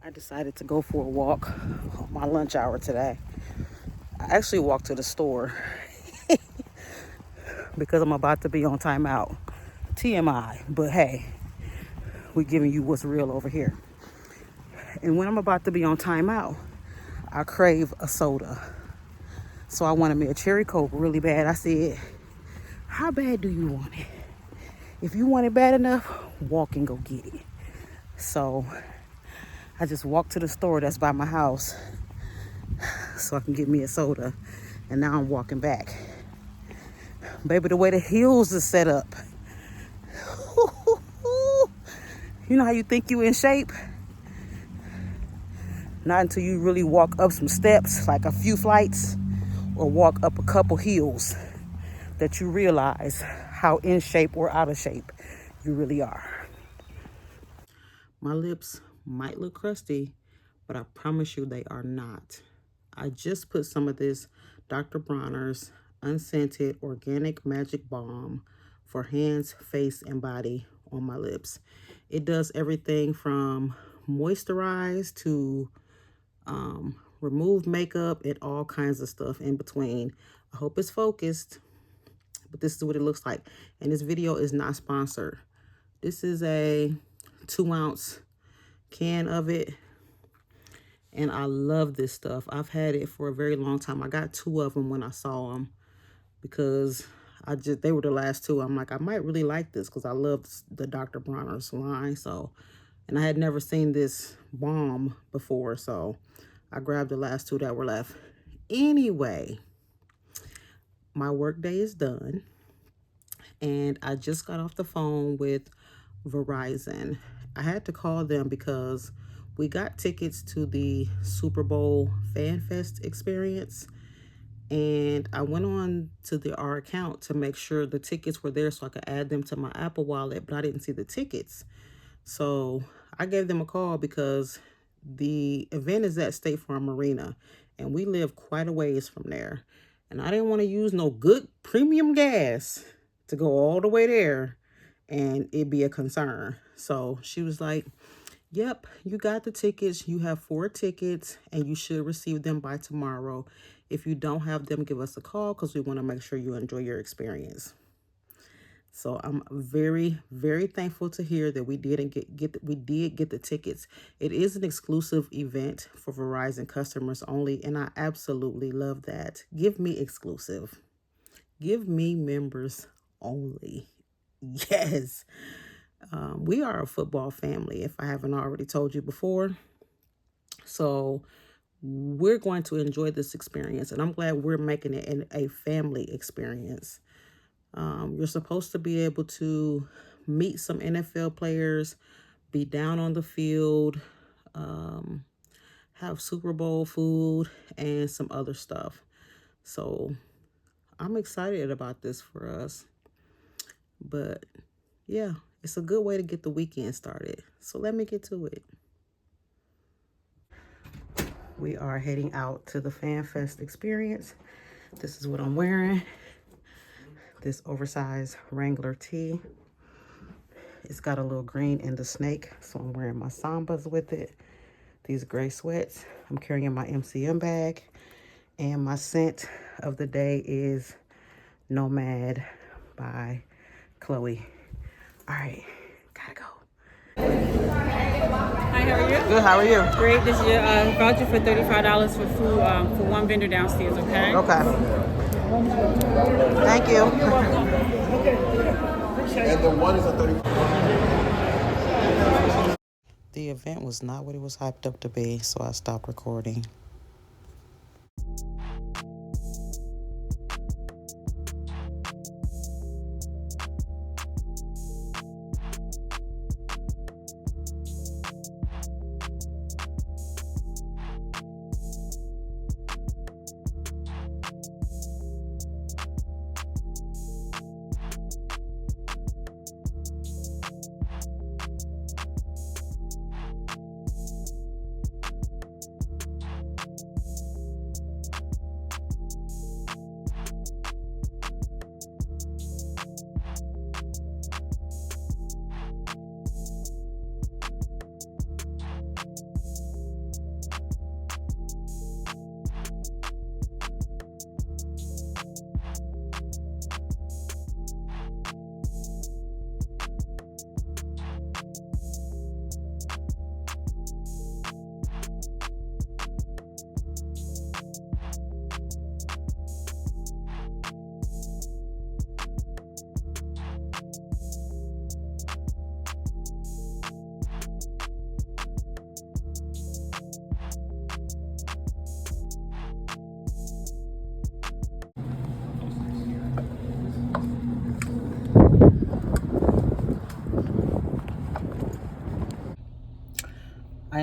I decided to go for a walk on my lunch hour today. I actually walked to the store because I'm about to be on timeout. TMI, but hey, we're giving you what's real over here. And when I'm about to be on timeout, I crave a soda. So I wanted me a cherry Coke really bad. I said, how bad do you want it? If you want it bad enough, walk and go get it. So I just walked to the store that's by my house so I can get me a soda. And now I'm walking back. Baby, the way the hills is set up. You know how you think you in shape? Not until you really walk up some steps, like a few flights, or walk up a couple hills, that you realize how in shape or out of shape you really are. My lips might look crusty, but I promise you they are not. I just put some of this Dr. Bronner's unscented organic magic balm for hands, face, and body on my lips. It does everything from moisturize to remove makeup and all kinds of stuff in between. I hope it's focused, but this is what it looks like. And this video is not sponsored. This is a 2-ounce can of it. And I love this stuff. I've had it for a very long time. I got 2 of them when I saw them because they were the last 2. I'm like, I might really like this because I love the Dr. Bronner's line. So, and I had never seen this balm before. So I grabbed the last 2 that were left. Anyway, my work day is done. And I just got off the phone with Verizon. I had to call them because we got tickets to the Super Bowl Fan Fest experience. And I went on to our account to make sure the tickets were there so I could add them to my Apple Wallet, but I didn't see the tickets. So I gave them a call because the event is at State Farm Arena, and we live quite a ways from there. And I didn't want to use no good premium gas to go all the way there and it be a concern. So she was like, yep, you got the tickets. You have 4 tickets and you should receive them by tomorrow. If you don't have them, give us a call because we want to make sure you enjoy your experience. So I'm very, very thankful to hear that we did get the tickets. It is an exclusive event for Verizon customers only, and I absolutely love that. Give me exclusive. Give me members only. Yes. We are a football family, if I haven't already told you before. So we're going to enjoy this experience, and I'm glad we're making it a family experience. You're supposed to be able to meet some NFL players, be down on the field, have Super Bowl food, and some other stuff. So I'm excited about this for us. But yeah, it's a good way to get the weekend started. So let me get to it. We are heading out to the Fan Fest experience. This is what I'm wearing. This oversized Wrangler tee. It's got a little green in the snake, so I'm wearing my Sambas with it. These gray sweats. I'm carrying my MCM bag. And my scent of the day is Nomad by Chloe. All right, gotta go. Hi, how are you? Good, how are you? Great. This is your voucher for $35 for food for one vendor downstairs, okay? Okay. Thank you. You're welcome. And the one is a 30. The event was not what it was hyped up to be, so I stopped recording.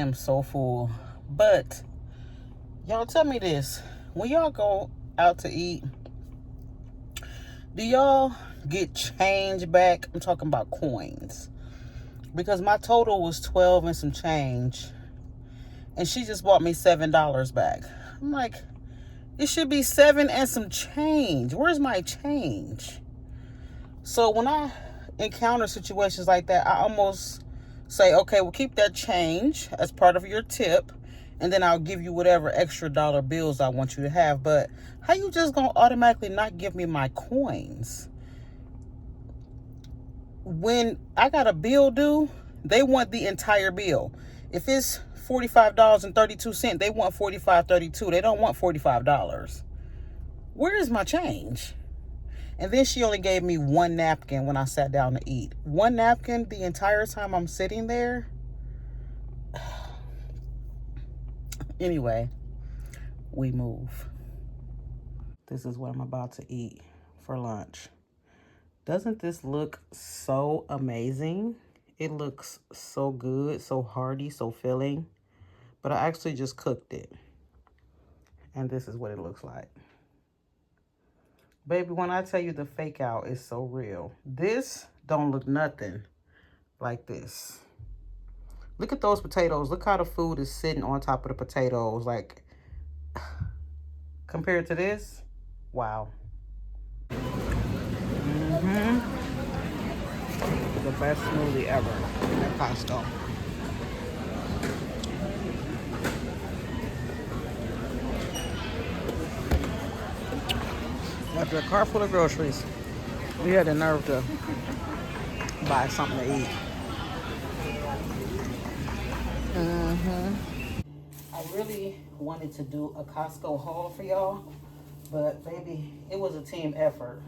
am so full. But y'all tell me this. When y'all go out to eat, do y'all get change back? I'm talking about coins. Because my total was 12 and some change. And she just bought me $7 back. I'm like, it should be 7 and some change. Where's my change? So when I encounter situations like that, I almost say, okay, well, keep that change as part of your tip, and then I'll give you whatever extra dollar bills I want you to have. But how you just gonna automatically not give me my coins? When I got a bill due, they want the entire bill. If it's $45.32, they want $45.32. They don't want $45. Where is my change? And then she only gave me one napkin when I sat down to eat. One napkin the entire time I'm sitting there. Anyway, we move. This is what I'm about to eat for lunch. Doesn't this look so amazing? It looks so good, so hearty, so filling. But I actually just cooked it. And this is what it looks like. Baby, when I tell you the fake out is so real. This don't look nothing like this. Look at those potatoes. Look how the food is sitting on top of the potatoes. Like, compared to this, wow. The best smoothie ever at Costco. After a car full of groceries, we had the nerve to buy something to eat. I really wanted to do a Costco haul for y'all, but baby, it was a team effort,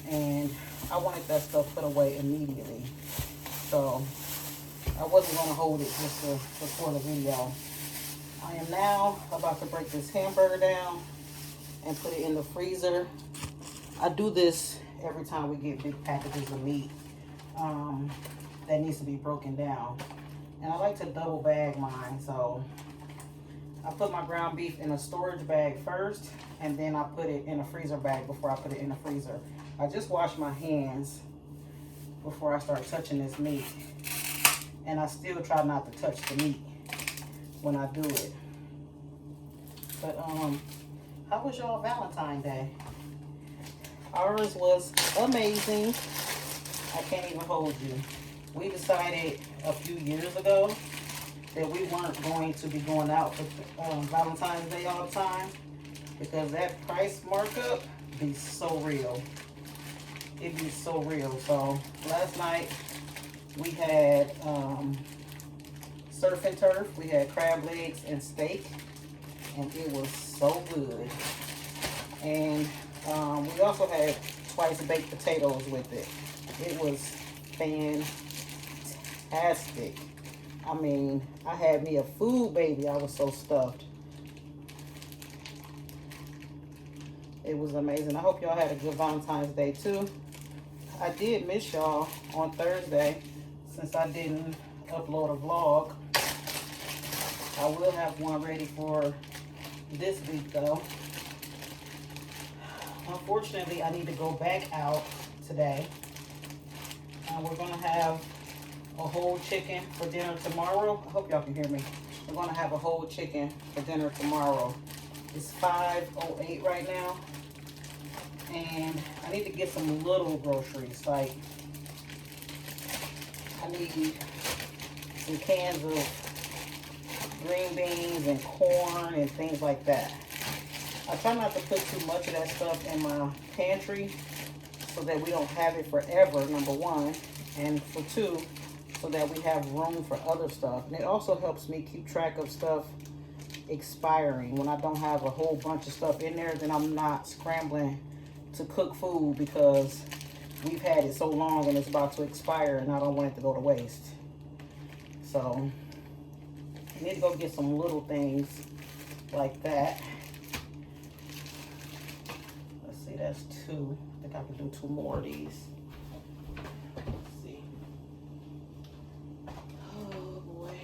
and I wanted that stuff put away immediately. So I wasn't gonna hold it just to record a video. I am now about to break this hamburger down and put it in the freezer. I do this every time we get big packages of meat that needs to be broken down. And I like to double bag mine, so I put my ground beef in a storage bag first, and then I put it in a freezer bag before I put it in the freezer. I just wash my hands before I start touching this meat. And I still try not to touch the meat when I do it. But how was y'all Valentine's Day? Ours was amazing. I can't even hold you. We decided a few years ago that we weren't going to be going out for Valentine's Day all the time, because that price markup be so real. It be so real. So last night we had surf and turf. We had crab legs and steak, and it was so good. And we also had twice baked potatoes with it. It was fantastic. I mean, I had me a food baby. I was so stuffed. It was amazing. I hope y'all had a good Valentine's Day too. I did miss y'all on Thursday since I didn't upload a vlog. I will have one ready for this week though. Unfortunately, I need to go back out today. We're gonna have a whole chicken for dinner tomorrow. I hope y'all can hear me. We're gonna have a whole chicken for dinner tomorrow. It's 5:08 right now. And I need to get some little groceries. Like, I need some cans of green beans and corn and things like that. I try not to put too much of that stuff in my pantry so that we don't have it forever, number one. And for two, so that we have room for other stuff. And it also helps me keep track of stuff expiring. When I don't have a whole bunch of stuff in there, then I'm not scrambling to cook food because we've had it so long and it's about to expire and I don't want it to go to waste. So I need to go get some little things like that. Let's see, that's 2. I think I can do 2 more of these. Let's see. Oh boy.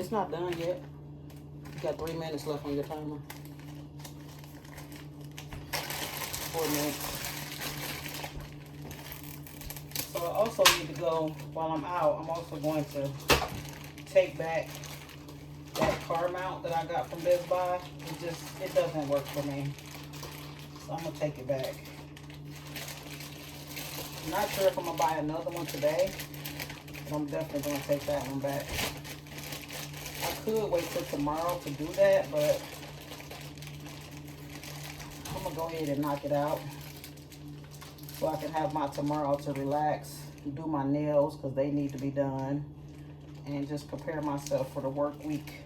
It's not done yet. You got 3 minutes left on your timer. 4 minutes. So I also need to go, while I'm out, I'm also going to take back that car mount that I got from Best Buy. It doesn't work for me. So I'm gonna take it back. I'm not sure if I'm gonna buy another one today, but I'm definitely gonna take that one back. I could wait till tomorrow to do that, but I'm gonna go ahead and knock it out so I can have my tomorrow to relax, do my nails because they need to be done, and just prepare myself for the work week.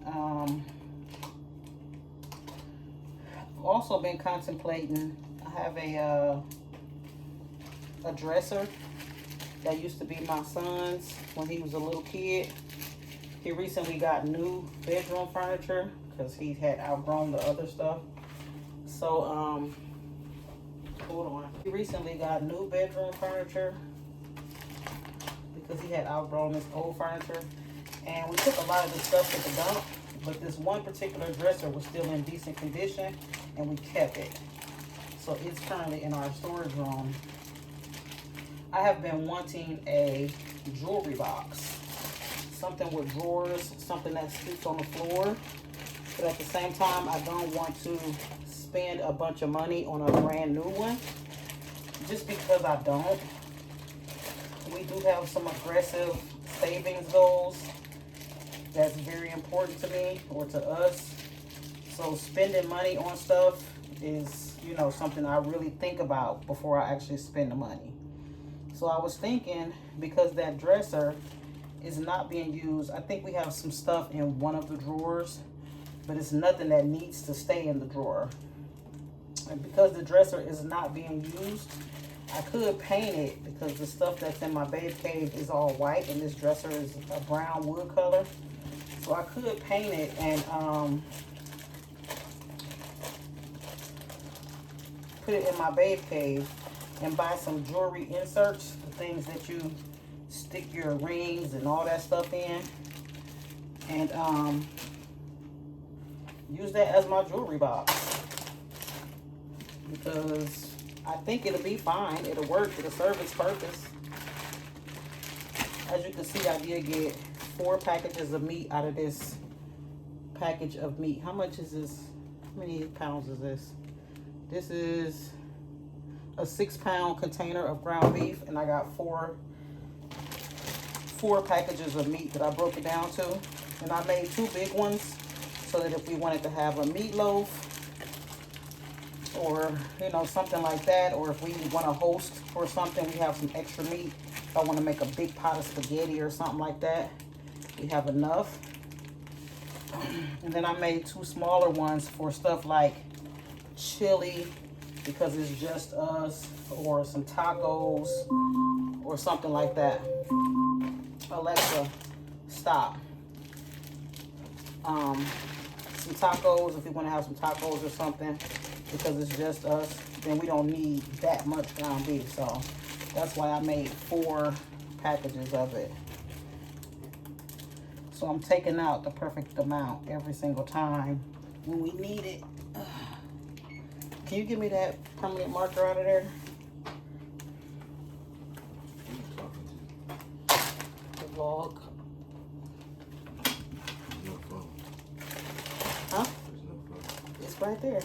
I've also been contemplating, I have a dresser that used to be my son's when he was a little kid. He recently got new bedroom furniture because he had outgrown the other stuff. So, hold on. He recently got new bedroom furniture because he had outgrown his old furniture. And we took a lot of the stuff to the dump, but this one particular dresser was still in decent condition and we kept it. So it's currently in our storage room. I have been wanting a jewelry box. Something with drawers, something that sits on the floor. But at the same time, I don't want to spend a bunch of money on a brand new one. Just because I don't. We do have some aggressive savings goals. That's very important to me or to us. So spending money on stuff is, you know, something I really think about before I actually spend the money. So I was thinking, because that dresser is not being used, I think we have some stuff in one of the drawers, but it's nothing that needs to stay in the drawer. And because the dresser is not being used, I could paint it because the stuff that's in my babe cave is all white and this dresser is a brown wood color. So I could paint it and put it in my babe cave and buy some jewelry inserts, the things that you stick your rings and all that stuff in, and use that as my jewelry box because I think it'll be fine. It'll work. It'll serve its purpose. As you can see, I did get 4 packages of meat out of this package of meat. How much is this? How many pounds is this? This is a 6-pound container of ground beef, and I got four packages of meat that I broke it down to. And I made 2 big ones so that if we wanted to have a meatloaf or, you know, something like that, or if we want to host or something, we have some extra meat. If I want to make a big pot of spaghetti or something like that, we have enough. And then I made 2 smaller ones for stuff like chili, because it's just us, or some tacos or something like that. Alexa, stop. Some tacos, if we want to have some tacos or something, because it's just us, then we don't need that much ground beef. So that's why I made 4 packages of it. So I'm taking out the perfect amount every single time when we need it. Can you give me that permanent marker out of there? The vlog. There's no phone. Huh? There's no phone. It's right there.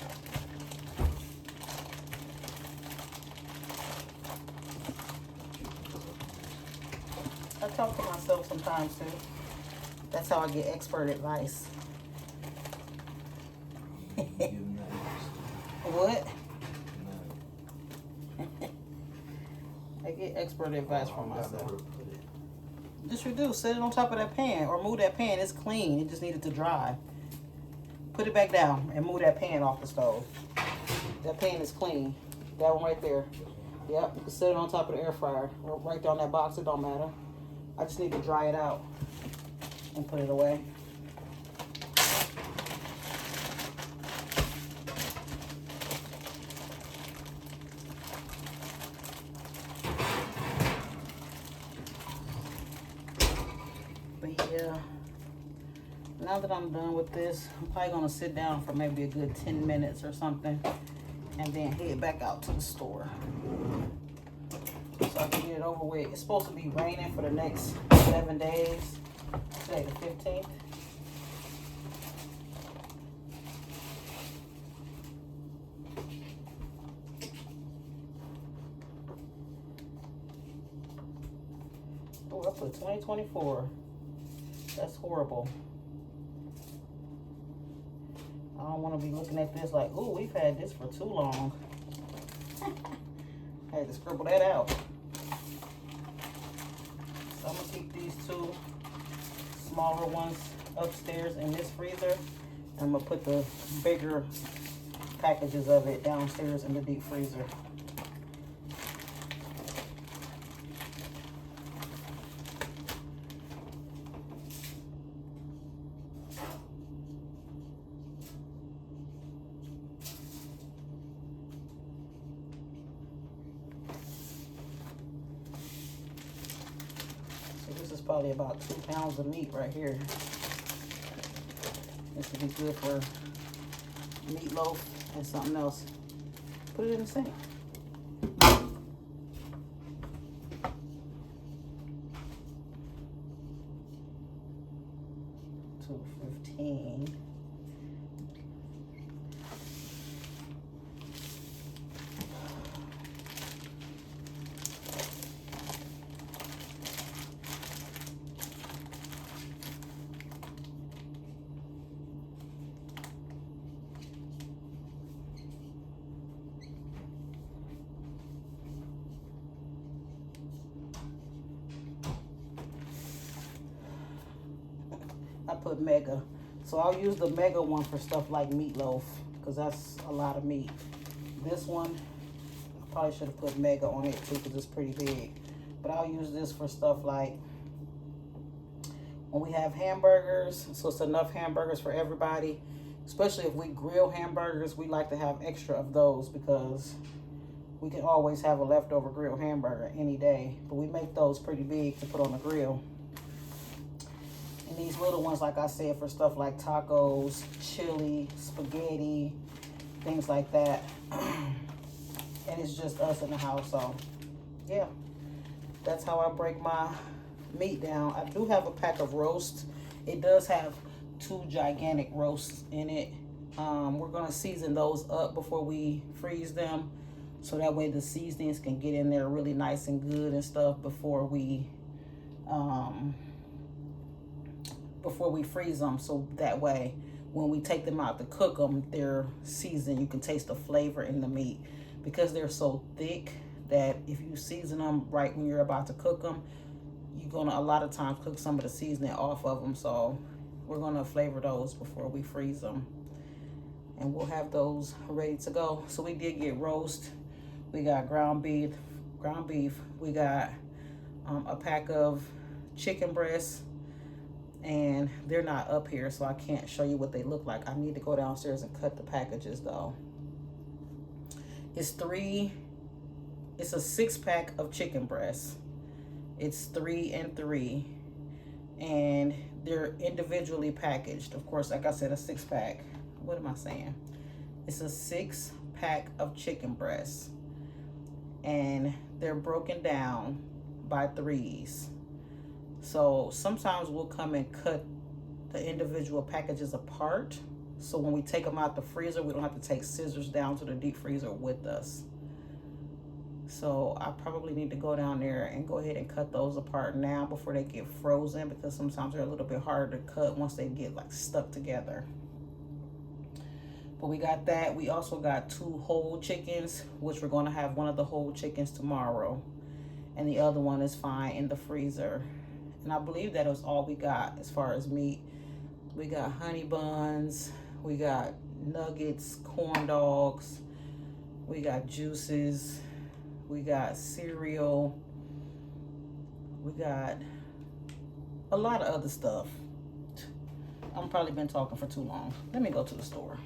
I talk to myself sometimes too. That's how I get expert advice. What? I get expert advice from myself. Just reduce, set it on top of that pan or move that pan. It's clean. It just needed to dry. Put it back down and move that pan off the stove. That pan is clean. That one right there. Yep, you can set it on top of the air fryer or right there on that box. It don't matter. I just need to dry it out and put it away. But yeah, now that I'm done with this, I'm probably gonna sit down for maybe a good 10 minutes or something and then head back out to the store so I can get it over with. It's supposed to be raining for the next 7 days. Today the 15th. Oh, I put 2024. That's horrible. I don't want to be looking at this like, oh, we've had this for too long. I had to scribble that out. So I'm going to keep these two smaller ones upstairs in this freezer. I'm going to put the bigger packages of it downstairs in the deep freezer. Probably about 2 pounds of meat right here. This would be good for meatloaf and something else. Put it in the sink. 215. I put mega. So I'll use the mega one for stuff like meatloaf because that's a lot of meat. This one, I probably should have put mega on it too because it's pretty big. But I'll use this for stuff like when we have hamburgers. So it's enough hamburgers for everybody. Especially if we grill hamburgers, we like to have extra of those because we can always have a leftover grilled hamburger any day. But we make those pretty big to put on the grill. And these little ones, like I said, for stuff like tacos, chili, spaghetti, things like that. And it's just us in the house, so yeah. That's how I break my meat down. I do have a pack of roast. It does have 2 gigantic roasts in it. We're gonna season those up before we freeze them. So that way the seasonings can get in there really nice and good and stuff before we freeze them, so that way when we take them out to cook them, they're seasoned. You can taste the flavor in the meat because they're so thick that if you season them right when you're about to cook them, you're gonna a lot of times cook some of the seasoning off of them. So we're gonna flavor those before we freeze them, and we'll have those ready to go. So we did get roast, we got ground beef, we got a pack of chicken breasts. And they're not up here, so I can't show you what they look like. I need to go downstairs and cut the packages though. It's a 6-pack of chicken breasts. It's 3 and 3, and they're individually packaged. Of course, like I said, a 6-pack. What am I saying? It's a 6-pack of chicken breasts, and they're broken down by 3s. So sometimes we'll come and cut the individual packages apart. So when we take them out the freezer, we don't have to take scissors down to the deep freezer with us. So I probably need to go down there and go ahead and cut those apart now before they get frozen, because sometimes they're a little bit harder to cut once they get like stuck together. But we got that. We also got 2 whole chickens, which we're going to have one of the whole chickens tomorrow, and the other one is fine in the freezer. And I believe that was all we got as far as meat. We got honey buns, we got nuggets, corn dogs, we got juices, we got cereal, we got a lot of other stuff. I've probably been talking for too long. Let me go to the store.